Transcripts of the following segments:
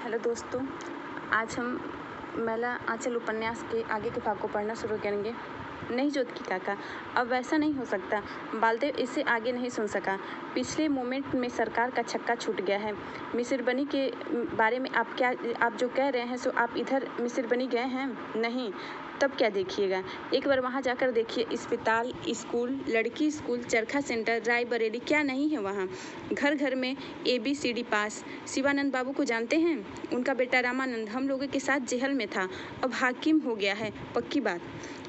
Hello दोस्तों, आज हम महिला आंचल उपन्यास के आगे के भाग को पढ़ना शुरू करेंगे। नहीं जोतकी काका, अब वैसा नहीं हो सकता। बालदेव इसे आगे नहीं सुन सका। पिछले मोमेंट में सरकार का छक्का छूट गया है। मिसिर बनी के बारे में आप जो कह रहे हैं सो आप इधर मिसिर बनी गए हैं? नहीं, तब क्या देखिएगा। एक बार वहाँ जाकर देखिए। अस्पताल, स्कूल, लड़की स्कूल, चरखा सेंटर, रायबरेली, क्या नहीं है वहाँ। घर घर में ABCD पास। शिवानंद बाबू को जानते हैं? उनका बेटा रामानंद हम लोगों के साथ जेल में था, अब हाकिम हो गया है, पक्की बात।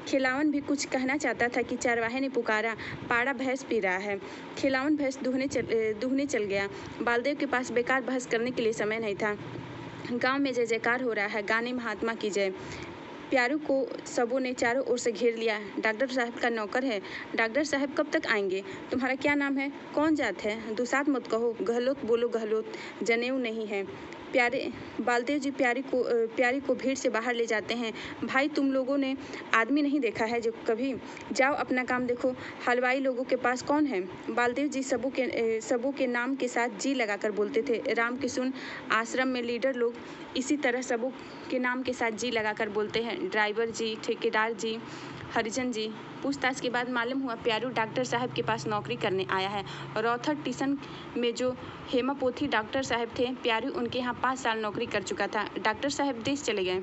खिलावन भी कुछ कहना चाहता था कि चरवाहे ने पुकारा, पाड़ा भैंस पी रहा है। खिलावन भैंस दूहने चल गया। बालदेव के पास बेकार बहस करने के लिए समय नहीं था। गांव में जय जयकार हो रहा है, गाने महात्मा की जय। प्यारू को सबों ने चारों ओर से घेर लिया। डॉक्टर साहब का नौकर है। डॉक्टर साहब कब तक आएंगे? तुम्हारा क्या नाम है? कौन जात है? दुसात मत कहो, गहलोत बोलो, गहलोत। जनेऊ नहीं है। बालदेव जी प्यारी को भीड़ से बाहर ले जाते हैं। भाई, तुम लोगों ने आदमी नहीं देखा है जो कभी? जाओ अपना काम देखो। हलवाई लोगों के पास कौन है? बालदेव जी सबों के नाम के साथ जी लगाकर बोलते थे। राम किशुन आश्रम में लीडर लोग इसी तरह सबों के नाम के साथ जी लगाकर बोलते हैं। ड्राइवर जी, ठेकेदार जी, हरिजन जी। पूछताछ के बाद मालूम हुआ प्यारू डॉक्टर साहब के पास नौकरी करने आया है। रौथर स्टेशन में जो हेमापोथी डॉक्टर साहब थे, प्यारू उनके यहाँ 5 साल नौकरी कर चुका था। डॉक्टर साहब देश चले गए।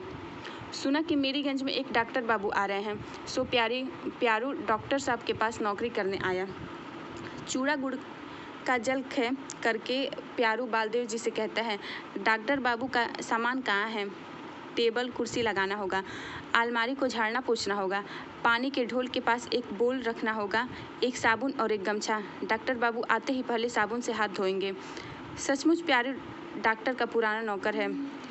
सुना कि मेरीगंज में एक डॉक्टर बाबू आ रहे हैं, सो प्यारू डॉक्टर साहब के पास नौकरी करने आया। चूड़ा गुड़ का जल खे करके प्यारू बालदेव जी से कहता है, डॉक्टर बाबू का सामान कहाँ है? टेबल कुर्सी लगाना होगा, अलमारी को झाड़ना पोछना होगा, पानी के ढोल के पास एक बोल रखना होगा, एक साबुन और एक गमछा। डॉक्टर बाबू आते ही पहले साबुन से हाथ धोएंगे। सचमुच प्यारे डॉक्टर का पुराना नौकर है।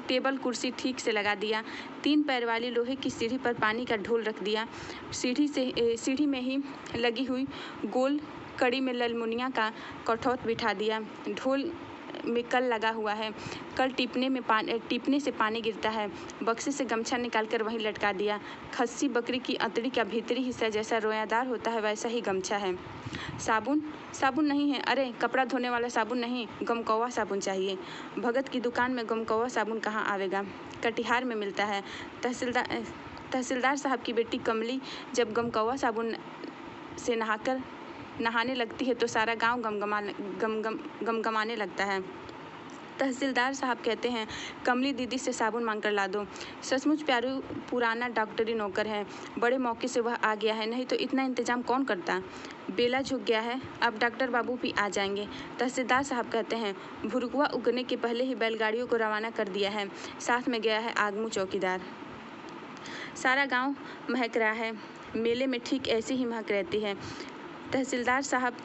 टेबल कुर्सी ठीक से लगा दिया। 3 पैर वाली लोहे की सीढ़ी पर पानी का ढोल रख दिया। सीढ़ी में ही लगी हुई गोल कड़ी में ललमुनिया का कठौत बिठा दिया। ढोल में कल लगा हुआ है। कल टिपने से पानी गिरता है। बक्से से गमछा निकालकर वहीं लटका दिया। खस्सी बकरी की अंतड़ी का भीतरी हिस्सा जैसा रोयादार होता है, वैसा ही गमछा है। साबुन नहीं है। अरे, कपड़ा धोने वाला साबुन नहीं, गमकौवा साबुन चाहिए। भगत की दुकान में गमकौवा साबुन कहाँ आवेगा? कटिहार में मिलता है। तहसीलदार साहब की बेटी कमली जब गमकौवा साबुन से नहाने लगती है तो सारा गांव गमगमाने लगता है। तहसीलदार साहब कहते हैं, कमली दीदी से साबुन मांगकर ला दो। सचमुच प्यारू पुराना डॉक्टरी नौकर है। बड़े मौके से वह आ गया है, नहीं तो इतना इंतजाम कौन करता। बेला झुक गया है, अब डॉक्टर बाबू भी आ जाएंगे। तहसीलदार साहब कहते हैं, भुरकुआ उगने के पहले ही बैलगाड़ियों को रवाना कर दिया है। साथ में गया है आगमू चौकीदार। सारा गाँव महक रहा है। मेले में ठीक ऐसी ही महक रहती है। तहसीलदार साहब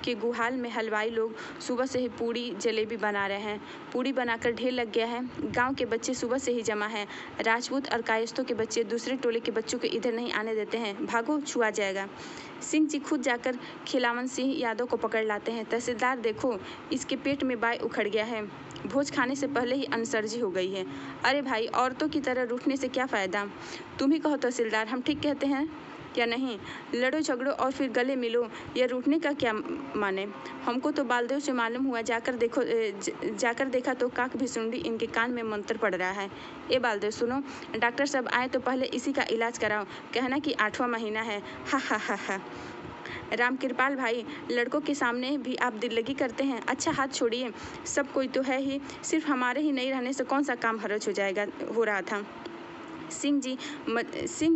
के गुहाल में हलवाई लोग सुबह से ही पूड़ी जलेबी बना रहे हैं। पूड़ी बनाकर ढेर लग गया है। गांव के बच्चे सुबह से ही जमा हैं। राजपूत और कायस्थों के बच्चे दूसरे टोले के बच्चों को इधर नहीं आने देते हैं। भागो, छुआ जाएगा। सिंह जी खुद जाकर खिलावन सिंह यादव को पकड़ लाते हैं। तहसीलदार, देखो, इसके पेट में बाय उखड़ गया है। भोज खाने से पहले ही अनसर्जी हो गई है। अरे भाई, औरतों की तरह रूठने से क्या फ़ायदा? तुम ही कहो तहसीलदार, हम ठीक कहते हैं या नहीं? लड़ो झगड़ो और फिर गले मिलो, यह रूठने का क्या माने? हमको तो बालदेव से मालूम हुआ। जाकर देखा तो काक भिसुंडी इनके कान में मंत्र पड़ रहा है। ए बालदेव, सुनो, डॉक्टर साहब आए तो पहले इसी का इलाज कराओ। कहना कि 8वां महीना है। हा हा हा हा। राम कृपाल भाई, लड़कों के सामने भी आप दिल्लगी करते हैं। अच्छा, हाथ छोड़िए। सब कोई तो है ही, सिर्फ हमारे ही नहीं रहने से कौन सा काम हरज हो रहा था। सिंह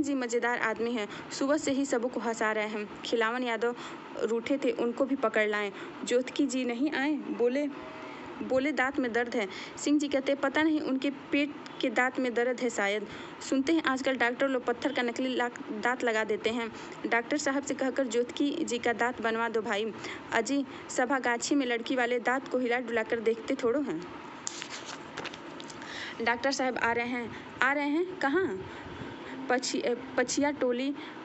जी मज़ेदार आदमी हैं। सुबह से ही सबों को हंसा रहे हैं। खिलावन यादव रूठे थे, उनको भी पकड़ लाएं। ज्योतिकी जी नहीं आए? बोले दांत में दर्द है। सिंह जी कहते, पता नहीं, उनके पेट के दांत में दर्द है शायद। सुनते हैं आजकल डॉक्टर लोग पत्थर का नकली दांत लगा देते हैं। डॉक्टर साहब से कहकर ज्योतिकी जी का दांत बनवा दो भाई। अजी, सभा गाछी में लड़की वाले दांत को हिला डुलाकर देखते थोड़ो हैं। डॉक्टर साहब आ रहे हैं कहाँ?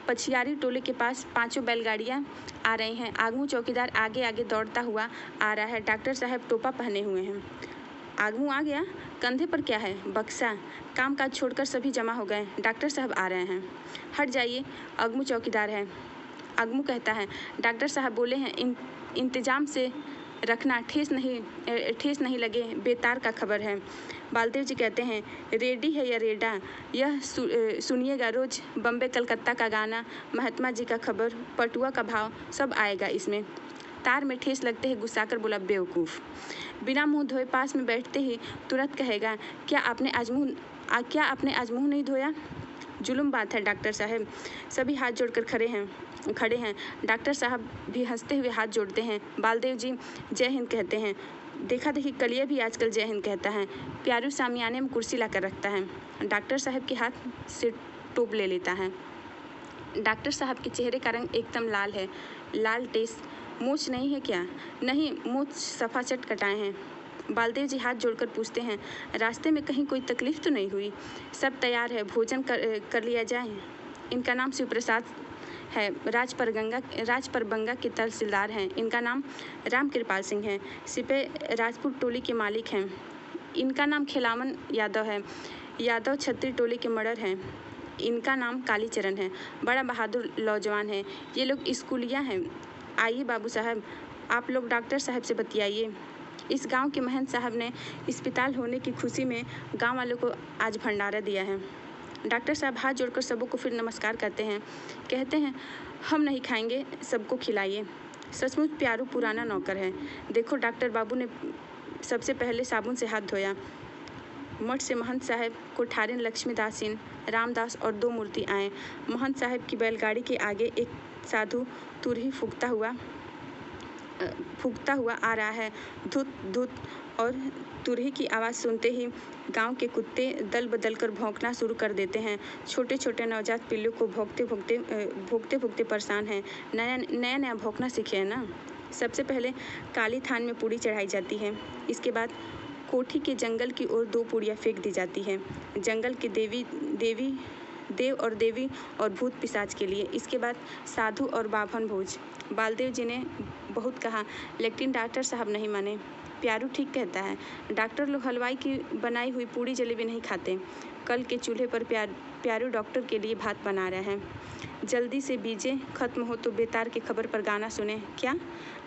पछियारी टोले के पास 5 बैलगाड़ियाँ आ रही हैं। आगमू चौकीदार आगे आगे दौड़ता हुआ आ रहा है। डॉक्टर साहब टोपा पहने हुए हैं। आगमू आ गया। कंधे पर क्या है? बक्सा। काम काज छोड़कर सभी जमा हो गए। डॉक्टर साहब आ रहे हैं। हट जाइए, आगमू चौकीदार है। आगमू कहता है, डॉक्टर साहब बोले हैं इंतजाम से रखना ठेस नहीं लगे बेतार का खबर है। बालदेव जी कहते हैं, रेडी है या रेडा, यह सुनिएगा रोज बम्बे कलकत्ता का गाना, महात्मा जी का खबर, पटुआ का भाव सब आएगा इसमें। तार में ठेस लगते ही गुस्साकर बोला, बेवकूफ़। बिना मुंह धोए पास में बैठते ही तुरंत कहेगा, क्या आपने आज मुंह नहीं धोया? जुल्म बात है डॉक्टर साहब। सभी हाथ जोड़कर खड़े हैं। डॉक्टर साहब भी हंसते हुए हाथ जोड़ते हैं। बालदेव जी जय हिंद कहते हैं। देखा देखी कलिया भी आजकल जय हिंद कहता है। प्यारू सामियाने में कुर्सी लाकर रखता है। डॉक्टर साहब के हाथ से टोप ले लेता है। डॉक्टर साहब के चेहरे का रंग एकदम लाल है। लाल टेस। मूछ नहीं है क्या? नहीं, मूछ सफाचट कटाए हैं। बालदेव जी हाथ जोड़कर पूछते हैं, रास्ते में कहीं कोई तकलीफ तो नहीं हुई? सब तैयार है, भोजन कर लिया जाए। इनका नाम शिव प्रसाद है, राजपरबंगा के तहसीलदार हैं। इनका नाम राम कृपाल सिंह है, सिपह राजपूत टोली के मालिक हैं। इनका नाम खिलावन यादव है, यादव छत्री टोली के मर्डर हैं। इनका नाम कालीचरण है, बड़ा बहादुर नौजवान है। ये लोग स्कूलिया हैं। आइए बाबू साहब, आप लोग डॉक्टर साहब से बतियाइए। इस गांव के महंत साहब ने अस्पताल होने की खुशी में गांव वालों को आज भंडारा दिया है। डॉक्टर साहब हाथ जोड़कर सबों को फिर नमस्कार करते हैं। कहते हैं, हम नहीं खाएंगे, सबको खिलाइए। सचमुच प्यारू पुराना नौकर है। देखो, डॉक्टर बाबू ने सबसे पहले साबुन से हाथ धोया। मठ से महंत साहब कोठारिन लक्ष्मीदासिन, रामदास और 2 मूर्ति आए। महंत साहब की बैलगाड़ी के आगे एक साधु तुरही फूकता हुआ आ रहा है। धुत धुत, और तुरही की आवाज़ सुनते ही गांव के कुत्ते दल बदल कर भौंकना शुरू कर देते हैं। छोटे छोटे नवजात पिल्लों को भोंकते परेशान हैं। नया भौंकना सीखे हैं ना। सबसे पहले काली थान में पूड़ी चढ़ाई जाती है। इसके बाद कोठी के जंगल की ओर 2 पूड़ियाँ फेंक दी जाती हैं, जंगल के देव और भूत पिशाच के लिए। इसके बाद साधु और बाभन भोज। बालदेव जी ने बहुत कहा, लेकिन डॉक्टर साहब नहीं माने। प्यारू ठीक कहता है, डॉक्टर लोग हलवाई की बनाई हुई पूड़ी जलेबी नहीं खाते। कल के चूल्हे पर प्यारू डॉक्टर के लिए भात बना रहा है। जल्दी से बीजे खत्म हो तो बेतार की खबर पर गाना सुने। क्या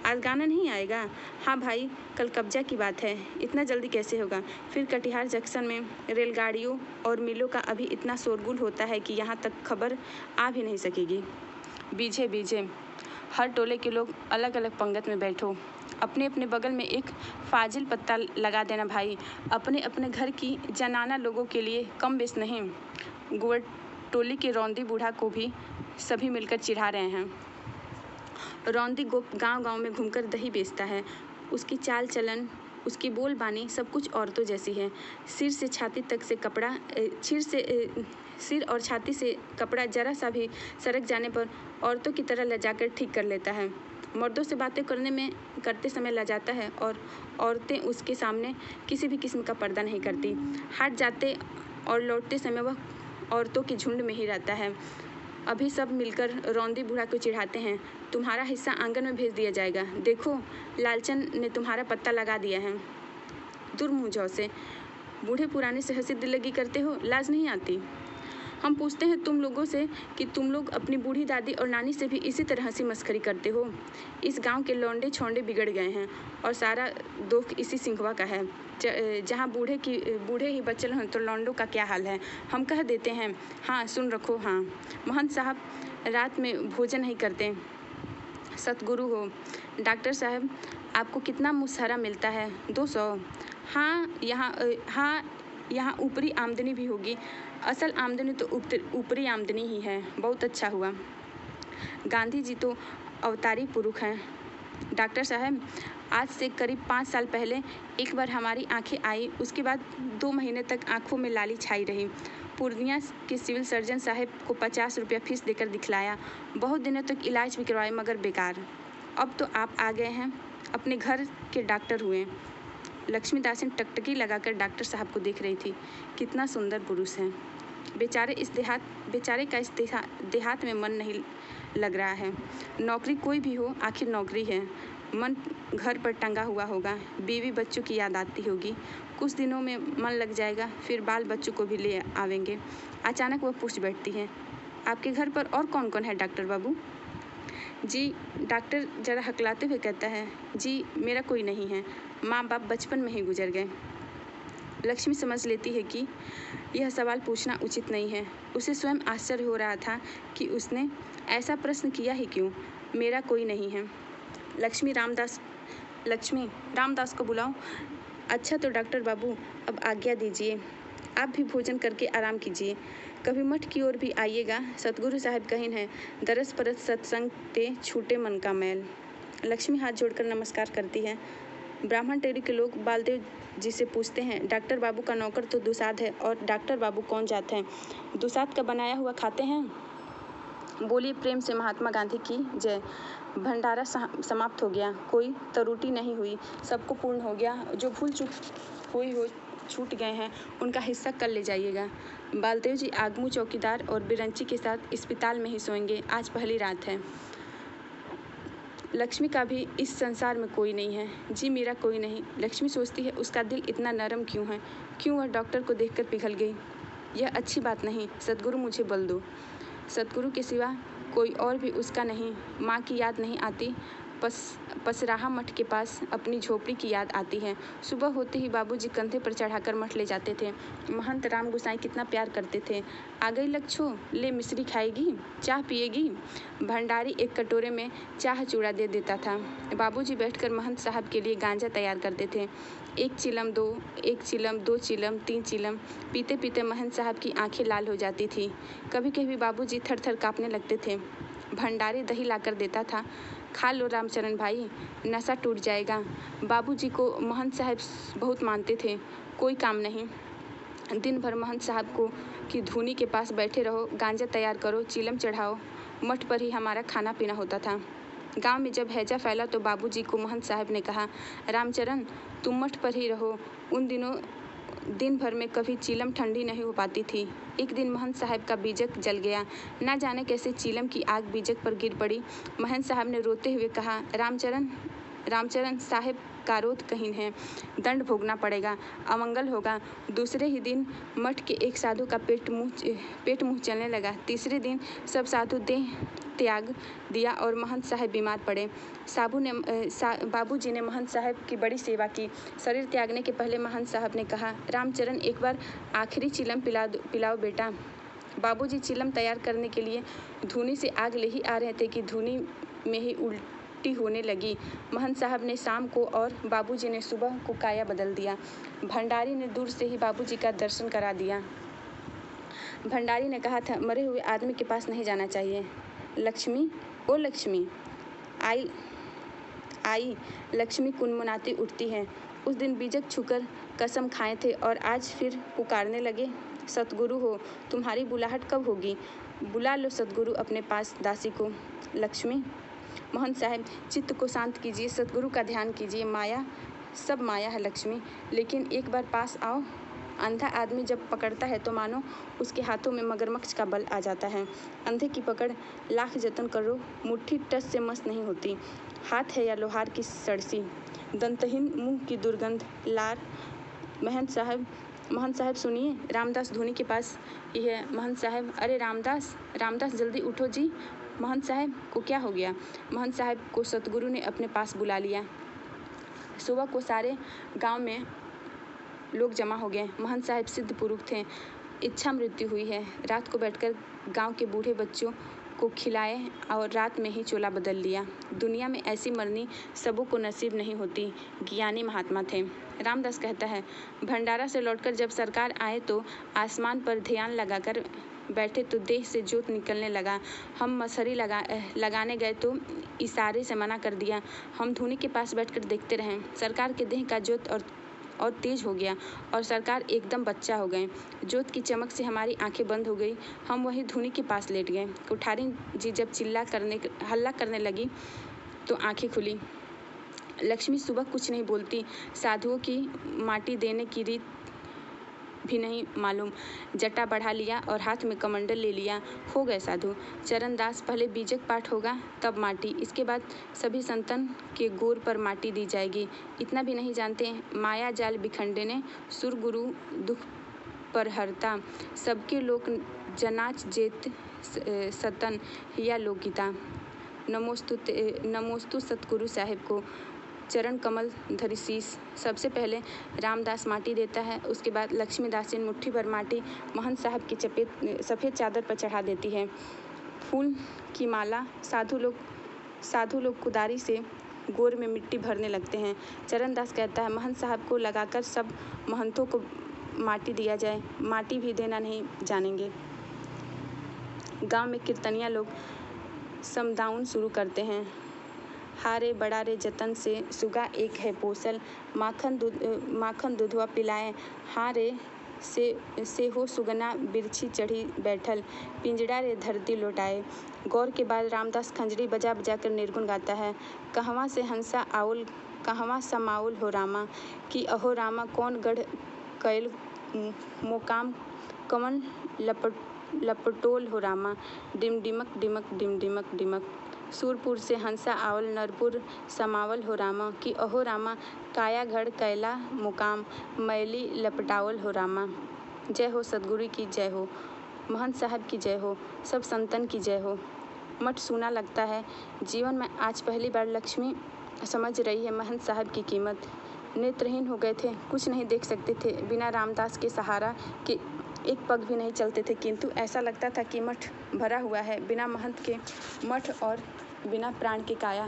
आज गाना नहीं आएगा? हाँ भाई, कल कब्जा की बात है, इतना जल्दी कैसे होगा? फिर कटिहार जंक्शन में रेलगाड़ियों और मिलों का अभी इतना शोरगुल होता है कि यहाँ तक खबर आ भी नहीं सकेगी। बीजे हर टोले के लोग अलग अलग पंगत में बैठो। अपने अपने बगल में एक फाजिल पत्ता लगा देना भाई। अपने अपने घर की जनाना लोगों के लिए कम बेस नहीं। गोवर टोली के रौंदी बूढ़ा को भी सभी मिलकर चिढ़ा रहे हैं। रौंदी गांव में घूमकर दही बेचता है। उसकी चाल चलन, उसकी बोल बानी सब कुछ औरतों जैसी है। सिर और छाती से कपड़ा जरा सा भी सरक जाने पर औरतों की तरह लजाकर ठीक कर लेता है। मर्दों से बातें करते समय लजाता है और औरतें उसके सामने किसी भी किस्म का पर्दा नहीं करती। हाट जाते और लौटते समय वह औरतों के झुंड में ही रहता है। अभी सब मिलकर रौंदी बूढ़ा को चिढ़ाते हैं, तुम्हारा हिस्सा आंगन में भेज दिया जाएगा। देखो, लालचन ने तुम्हारा पत्ता लगा दिया है। दूर मुँह जाओ से, बूढ़े पुराने से हंसी दिल्लगी करते हो, लाज नहीं आती? हम पूछते हैं तुम लोगों से कि तुम लोग अपनी बूढ़ी दादी और नानी से भी इसी तरह हंसी मस्करी करते हो? इस गांव के लौंडे छोंडे बिगड़ गए हैं और सारा दोख इसी सिंघवा का है। जहाँ बूढ़े ही बचल हैं तो लौंडों का क्या हाल है? हम कह देते हैं, हाँ सुन रखो। हाँ, महंत साहब रात में भोजन नहीं करते, सतगुरु हो। डॉक्टर साहब, आपको कितना मुसहरा मिलता है? 200। हाँ, यहाँ ऊपरी आमदनी भी होगी। असल आमदनी तो ऊपरी आमदनी ही है। बहुत अच्छा हुआ। गांधी जी तो अवतारी पुरुष हैं। डॉक्टर साहब, आज से करीब 5 साल पहले एक बार हमारी आंखें आई, उसके बाद 2 महीने तक आंखों में लाली छाई रही। पूर्णिया के सिविल सर्जन साहब को 50 रुपया फीस देकर दिखलाया। बहुत दिनों तक इलाज भी करवाए मगर बेकार। अब तो आप आ गए हैं, अपने घर के डॉक्टर हुए। लक्ष्मीदासन टकटकी लगाकर डॉक्टर साहब को देख रही थी। कितना सुंदर पुरुष है। बेचारे का इस देहात में मन नहीं लग रहा है। नौकरी कोई भी हो, आखिर नौकरी है। मन घर पर टंगा हुआ होगा। बीवी बच्चों की याद आती होगी। कुछ दिनों में मन लग जाएगा, फिर बाल बच्चों को भी ले आवेंगे। अचानक वह पूछ बैठती है, आपके घर पर और कौन कौन है डॉक्टर बाबू? जी। डॉक्टर जरा हकलाते हुए कहता है, जी मेरा कोई नहीं है, माँ बाप बचपन में ही गुजर गए। लक्ष्मी समझ लेती है कि यह सवाल पूछना उचित नहीं है। उसे स्वयं आश्चर्य हो रहा था कि उसने ऐसा प्रश्न किया ही क्यों। मेरा कोई नहीं है। लक्ष्मी रामदास को बुलाओ। अच्छा तो डॉक्टर बाबू अब आज्ञा दीजिए, आप भी भोजन करके आराम कीजिए। कभी मठ की ओर भी आइएगा, सतगुरु साहब कहिन है, दरस परस सत्संग ते छूटे मन का मैल। लक्ष्मी हाथ जोड़कर नमस्कार करती है। ब्राह्मण टेरी के लोग बालदेव जी से पूछते हैं, डॉक्टर बाबू का नौकर तो दुसाद है और डॉक्टर बाबू कौन जात है, दुसाद का बनाया हुआ खाते हैं? बोलिए प्रेम से महात्मा गांधी की जय। भंडारा समाप्त हो गया, कोई तरुटी नहीं हुई, सबको पूर्ण हो गया। जो भूल चूक हुई हो छूट गए हैं उनका हिस्सा कल ले जाइएगा। बालदेव जी आगमू चौकीदार और बिरंची के साथ अस्पताल में ही सोएंगे, आज पहली रात है। लक्ष्मी का भी इस संसार में कोई नहीं है। जी मेरा कोई नहीं। लक्ष्मी सोचती है उसका दिल इतना नरम क्यों है, क्यों वह डॉक्टर को देखकर पिघल गई। यह अच्छी बात नहीं। सतगुरु मुझे बल दो। सतगुरु के सिवा कोई और भी उसका नहीं। माँ की याद नहीं आती। पसराहा मठ के पास अपनी झोपड़ी की याद आती है। सुबह होते ही बाबूजी कंधे पर चढ़ाकर मठ ले जाते थे। महंत राम गोसाई कितना प्यार करते थे। आ गई लच्छो, ले मिश्री खाएगी, चाह पिएगी। भंडारी एक कटोरे में चाह चूड़ा दे देता था। बाबूजी बैठकर महंत साहब के लिए गांजा तैयार करते थे। एक चिलम, दो चिलम, 3 चिलम पीते पीते महंत साहब की आंखें लाल हो जाती थी। कभी कभी बाबूजी थर थर काँपने लगते थे। भंडारी दही लाकर देता था। खा लो रामचरण भाई, नशा टूट जाएगा। बाबूजी को महंत साहब बहुत मानते थे। कोई काम नहीं, दिन भर महंत साहब को की धूनी के पास बैठे रहो, गांजा तैयार करो, चिलम चढ़ाओ। मठ पर ही हमारा खाना पीना होता था। गांव में जब हैजा फैला तो बाबूजी को महंत साहब ने कहा, रामचरण तुम मठ पर ही रहो। उन दिनों दिन भर में कभी चिलम ठंडी नहीं हो पाती थी। एक दिन महंत साहब का बीजक जल गया। ना जाने कैसे चिलम की आग बीजक पर गिर पड़ी। महंत साहब ने रोते हुए कहा, रामचरण साहब कारोत कहीं है, दंड भोगना पड़ेगा, अमंगल होगा। दूसरे ही दिन मठ के एक साधु का पेट मुंह चलने लगा। तीसरे दिन सब साधु देह त्याग दिया और महंत साहब बीमार पड़े। बाबूजी ने महंत साहब की बड़ी सेवा की। शरीर त्यागने के पहले महंत साहब ने कहा, रामचरण एक बार आखिरी चिलम पिलाओ बेटा। बाबूजी चिलम तैयार करने के लिए धूनी से आग ले ही आ रहे थे कि धूनी में ही उल्टी होने लगी। महंत साहब ने शाम को और बाबूजी ने सुबह को काया बदल दिया। भंडारी ने दूर से ही बाबूजी का दर्शन करा दिया। भंडारी ने कहा था, मरे हुए आदमी के पास नहीं जाना चाहिए। लक्ष्मी, ओ लक्ष्मी, आई। लक्ष्मी कुनमुनाती उठती है। उस दिन बीजक छूकर कसम खाए थे और आज फिर पुकारने लगे। सतगुरु हो, तुम्हारी बुलाहट कब होगी? बुला लो सतगुरु अपने पास दासी को। लक्ष्मी, महंत साहब चित्त को शांत कीजिए, सतगुरु का ध्यान कीजिए। माया सब माया है लक्ष्मी, लेकिन एक बार पास आओ। अंधा आदमी जब पकड़ता है तो मानो उसके हाथों में मगरमच्छ का बल आ जाता है। अंधे की पकड़ लाख जतन करो, मुट्ठी टस से मस नहीं होती। हाथ है या लोहार की सड़सी, दंतहीन मुंह की दुर्गंध, लार। महंत साहब सुनिए, रामदास धोनी के पास ही है। महंत साहब, अरे रामदास जल्दी उठो जी। महंत साहब को क्या हो गया? महंत साहब को सतगुरु ने अपने पास बुला लिया। सुबह को सारे गांव में लोग जमा हो गए। महंत साहब सिद्ध पुरुष थे, इच्छा मृत्यु हुई है। रात को बैठकर गांव के बूढ़े बच्चों को खिलाए और रात में ही चोला बदल लिया। दुनिया में ऐसी मरनी सबों को नसीब नहीं होती। ज्ञानी महात्मा थे। रामदास कहता है, भंडारा से लौटकर जब सरकार आए तो आसमान पर ध्यान लगाकर बैठे तो देह से जोत निकलने लगा। हम मसहरी लगाने गए तो इशारे से मना कर दिया। हम धूनी के पास बैठकर देखते रहे। सरकार के देह का जोत और तेज हो गया और सरकार एकदम बच्चा हो गए। जोत की चमक से हमारी आंखें बंद हो गई। हम वही धूनी के पास लेट गए। कुठारी जी जब हल्ला करने लगी तो आंखें खुली। लक्ष्मी सुबह कुछ नहीं बोलती। साधुओं की माटी देने की रीत भी नहीं मालूम। जटा बढ़ा लिया और हाथ में कमंडल ले लिया। हो गए साधु। चरणदास, पहले बीजक पाठ होगा तब माटी, इसके बाद सभी संतन के गोर पर माटी दी जाएगी। इतना भी नहीं जानते, माया जाल बिखंडने सुर गुरु दुख पर हरता, सबके लोक जनाच जेत सतन, या लोकगीता। नमोस्तु सतगुरु साहिब को। चरण कमल धरि शीस। सबसे पहले रामदास माटी देता है, उसके बाद लक्ष्मीदास जी मुट्ठी भर माटी महंत साहब की सफ़ेद चादर पर चढ़ा देती है। फूल की माला साधु लोग कुदारी से गोर में मिट्टी भरने लगते हैं। चरणदास कहता है, महंत साहब को लगाकर सब महंतों को माटी दिया जाए, माटी भी देना नहीं जानेंगे। गांव में कीर्तनिया लोग समदाउन शुरू करते हैं। हारे बड़ा रे जतन से सुगा एक है पोसल, माखन दूधवा पिलाए, हारे से हो सुगना बिरछी चढ़ी बैठल, पिंजड़ा रे धरती लौटाए। गौर के बाद रामदास खंजरी बजा बजा कर निर्गुण गाता है। कहवा से हंसा आउल, कहवा समाउल हो रामा, कि अहो रामा कौन गढ़ कैल मोकाम, कवन लपटोल हो रामा, डिम डिमक डिमक डिम डिमक डिमक। सूरपुर से हंसा आवल नरपुर समावल हो रामा, कि अहो रामा काया घड़ कैला मुकाम, मैली लपटावल हो रामा। जय हो सतगुरु की जय हो, महंत साहब की जय हो, सब संतन की जय हो। मठ सूना लगता है। जीवन में आज पहली बार लक्ष्मी समझ रही है महंत साहब की कीमत। नेत्रहीन हो गए थे, कुछ नहीं देख सकते थे, बिना रामदास के सहारा के एक पग भी नहीं चलते थे, किंतु ऐसा लगता था कि मठ भरा हुआ है। बिना महंत के मठ और बिना प्राण के काया।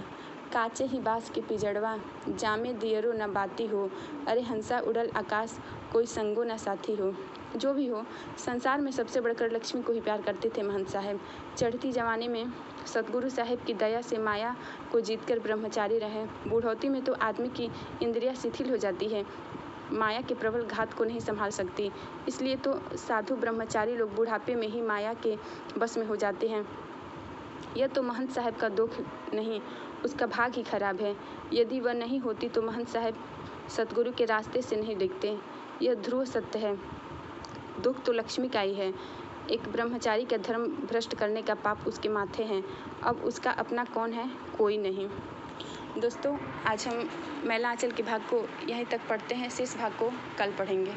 काचे ही बास के पिजड़वा, जामे दियरो न बाती हो, अरे हंसा उड़ल आकाश कोई संगो न साथी हो। जो भी हो, संसार में सबसे बढ़कर लक्ष्मी को ही प्यार करते थे महंत साहब। चढ़ती जवानी में सतगुरु साहिब की दया से माया को जीतकर ब्रह्मचारी रहे। बूढ़ौती में तो आदमी की इंद्रियां शिथिल हो जाती है, माया के प्रबल घात को नहीं संभाल सकती। इसलिए तो साधु ब्रह्मचारी लोग बुढ़ापे में ही माया के बस में हो जाते हैं। यह तो महंत साहब का दुख नहीं, उसका भाग ही खराब है। यदि वह नहीं होती तो महंत साहब सतगुरु के रास्ते से नहीं दिखते। यह ध्रुव सत्य है। दुख तो लक्ष्मी का ही है। एक ब्रह्मचारी का धर्म भ्रष्ट करने का पाप उसके माथे हैं। अब उसका अपना कौन है? कोई नहीं। दोस्तों, आज हम मैला आंचल के भाग को यहीं तक पढ़ते हैं, शेष भाग को कल पढ़ेंगे।